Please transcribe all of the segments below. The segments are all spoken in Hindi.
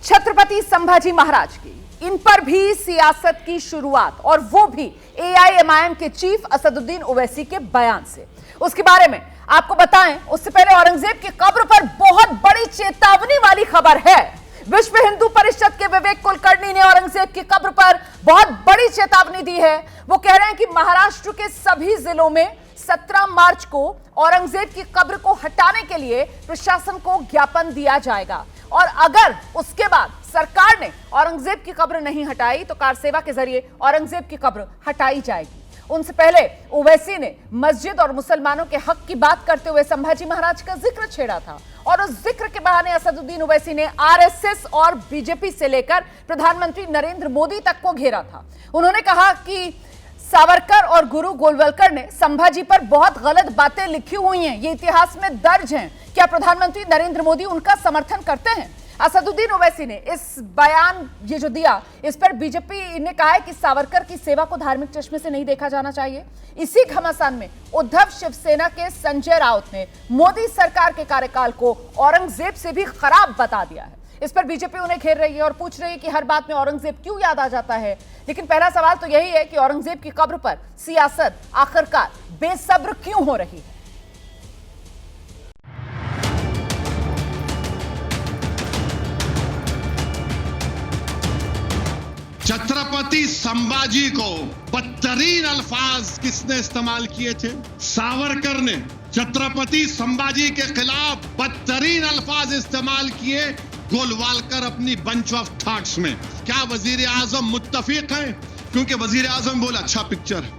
छत्रपति संभाजी महाराज की, इन पर भी सियासत की शुरुआत, और वो भी एआईएमआईएम के चीफ असदुद्दीन ओवैसी के बयान से। उसके बारे में आपको बताएं, उससे पहले औरंगजेब की कब्र पर बहुत बड़ी चेतावनी वाली खबर है। विश्व हिंदू परिषद के विवेक कुलकर्णी ने औरंगजेब की कब्र पर बहुत बड़ी चेतावनी दी है। वो कह रहे हैं कि महाराष्ट्र के सभी जिलों में 17 मार्च को औरंगजेब की कब्र को हटाने के लिए प्रशासन को ज्ञापन दिया जाएगा, और अगर उसके बाद सरकार ने औरंगजेब की कब्र नहीं हटाई तो कारसेवा के जरिए औरंगजेब की कब्र हटाई जाएगी। उनसे पहले ओवैसी ने मस्जिद और मुसलमानों के हक की बात करते हुए संभाजी महाराज का जिक्र छेड़ा था, और उस जिक्र के बहाने असदुद्दीन ओवैसी ने आरएसएस और बीजेपी से लेकर प्रधानमंत्री नरेंद्र मोदी तक को घेरा था। उन्होंने कहा कि सावरकर और गुरु गोलवलकर ने संभाजी पर बहुत गलत बातें लिखी हुई हैं, ये इतिहास में दर्ज हैं। क्या प्रधानमंत्री नरेंद्र मोदी उनका समर्थन करते हैं? असदुद्दीन ओवैसी ने इस बयान ये जो दिया, इस पर बीजेपी ने कहा है कि सावरकर की सेवा को धार्मिक चश्मे से नहीं देखा जाना चाहिए। इसी घमासान में उद्धव शिवसेना के संजय राउत ने मोदी सरकार के कार्यकाल को औरंगजेब से भी खराब बता दिया है। इस पर बीजेपी उन्हें घेर रही है और पूछ रही है कि हर बात में औरंगजेब क्यों याद आ जाता है। लेकिन पहला सवाल तो यही है कि औरंगजेब की कब्र पर सियासत आखिरकार बेसब्र क्यों हो रही है? छत्रपति संभाजी को बदतरीन अल्फाज किसने इस्तेमाल किए थे? सावरकर ने छत्रपति संभाजी के खिलाफ बदतरीन अल्फाज इस्तेमाल किए गोलवालकर अपनी बंच ऑफ थॉट्स में। क्या वजीर आजम मुत्तफिक है? क्योंकि वजीर आजम बोला अच्छा पिक्चर है।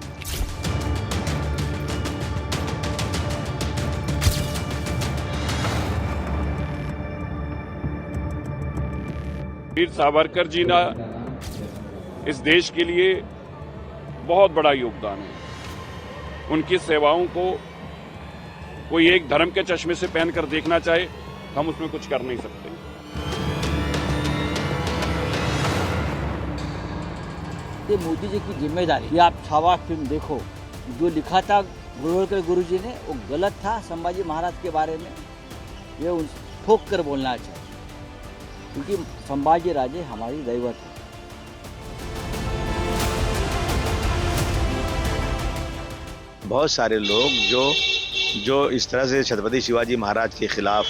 वीर सावरकर जी ने इस देश के लिए बहुत बड़ा योगदान है। उनकी सेवाओं को कोई एक धर्म के चश्मे से पहनकर देखना चाहे, हम उसमें कुछ कर नहीं सकते। ये मोदी जी की जिम्मेदारी ये आप छावा फिल्म देखो, जो लिखा था गोलवलकर गुरुजी ने वो गलत था संभाजी महाराज के बारे में। ये ठोक कर बोलना चाहिए, क्योंकि संभाजी राजे हमारी दैवत है। बहुत सारे लोग जो इस तरह से छत्रपति शिवाजी महाराज के खिलाफ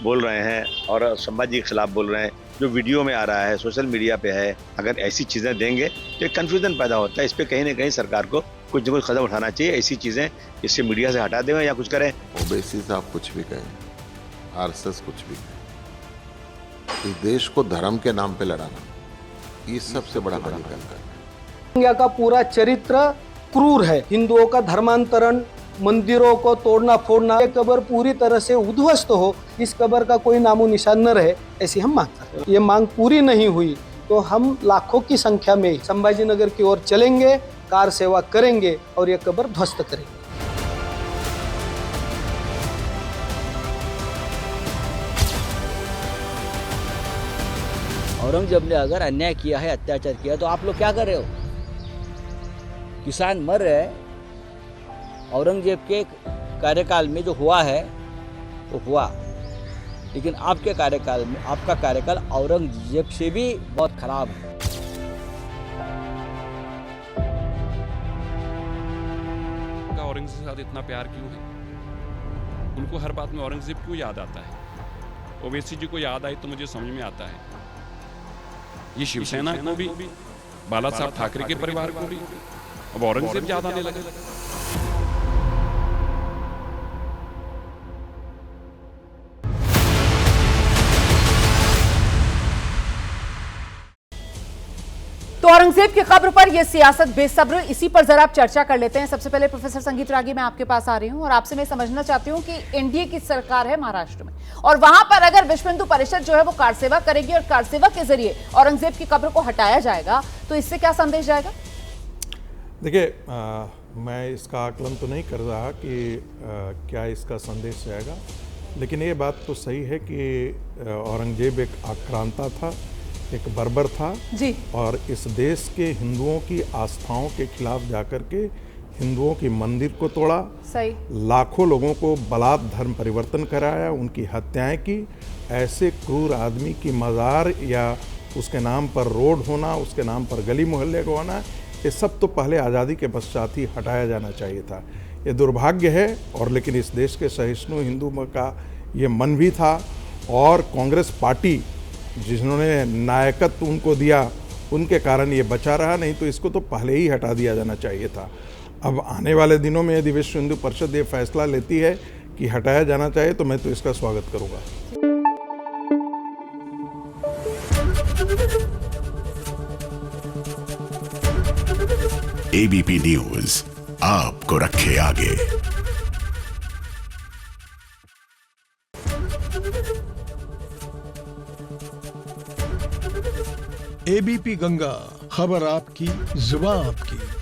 बोल रहे हैं और संभाजी के खिलाफ बोल रहे हैं, जो वीडियो में आ रहा है, सोशल मीडिया पे है, अगर ऐसी चीज़ें देंगे तो एक कन्फ्यूजन पैदा होता है। इस पर कहीं ना कहीं सरकार को कुछ न कुछ कदम उठाना चाहिए। ऐसी चीज़ें इससे मीडिया से हटा दें या कुछ करें। ओवैसी साहब कुछ भी कहें, आरएसएस कुछ भी कहें, इस देश को धर्म के नाम पे लड़ाना ये सबसे बड़ा हानिकारक है। इंडिया का पूरा चरित्र क्रूर है। हिंदुओं का धर्मांतरण, मंदिरों को तोड़ना फोड़ना, ये कब्र पूरी तरह से उद्ध्वस्त हो, इस कब्र का कोई नामो निशान न रहे, ऐसी हम मांग करते हैं। ये मांग पूरी नहीं हुई तो हम लाखों की संख्या में संभाजी नगर की ओर चलेंगे, कार सेवा करेंगे और ये कब्र ध्वस्त करेंगे। औरंगजेब ने अगर अन्याय किया है, अत्याचार किया, तो आप लोग क्या कर रहे हो? किसान मर रहे हैं। औरंगजेब के कार्यकाल में जो हुआ है वो हुआ, लेकिन आपके कार्यकाल में, आपका कार्यकाल औरंगजेब से भी बहुत खराब है। औरंगजेब के साथ इतना प्यार क्यों है? उनको हर बात में औरंगजेब क्यों याद आता है? ओवैसी जी को याद आई तो मुझे समझ में आता है, ये शिवसेना को भी, बाला साहब ठाकरे के परिवार को भी अब औरंगजेब याद आने लगा। तो औरंगजेब की कब्र पर यह सियासत बेसब्र, इसी पर जरा आप चर्चा कर लेते हैं। सबसे पहले प्रोफेसर संगीत रागी, मैं आपके पास आ रही हूं और आपसे मैं समझना चाहती हूं कि एनडीए की सरकार है महाराष्ट्र में, और वहां पर अगर विश्व हिंदू परिषद जो है वो कारसेवा करेगी और कारसेवा के जरिए औरंगजेब की कब्र को हटाया जाएगा, तो इससे क्या संदेश जाएगा? देखिए, मैं इसका आकलन तो नहीं कर रहा कि क्या इसका संदेश जाएगा, लेकिन ये बात तो सही है कि औरंगजेब एक आक्रांता था, एक बर्बर था जी, और इस देश के हिंदुओं की आस्थाओं के खिलाफ जाकर के हिंदुओं की मंदिर को तोड़ा, सही, लाखों लोगों को बलात् धर्म परिवर्तन कराया, उनकी हत्याएं की ऐसे क्रूर आदमी की मज़ार या उसके नाम पर रोड होना, उसके नाम पर गली मोहल्ले को होना, ये सब तो पहले आज़ादी के पश्चात ही हटाया जाना चाहिए था। ये दुर्भाग्य है, और लेकिन इस देश के सहिष्णु हिंदू का ये मन भी था, और कांग्रेस पार्टी जिन्होंने नायकत्व उनको दिया उनके कारण ये बचा रहा, नहीं तो इसको तो पहले ही हटा दिया जाना चाहिए था। अब आने वाले दिनों में यदि विश्व हिंदू परिषद ये फैसला लेती है कि हटाया जाना चाहिए तो मैं तो इसका स्वागत करूँगा। एबीपी न्यूज़ आपको रखे आगे। एबीपी गंगा, खबर आपकी, जुबान आपकी।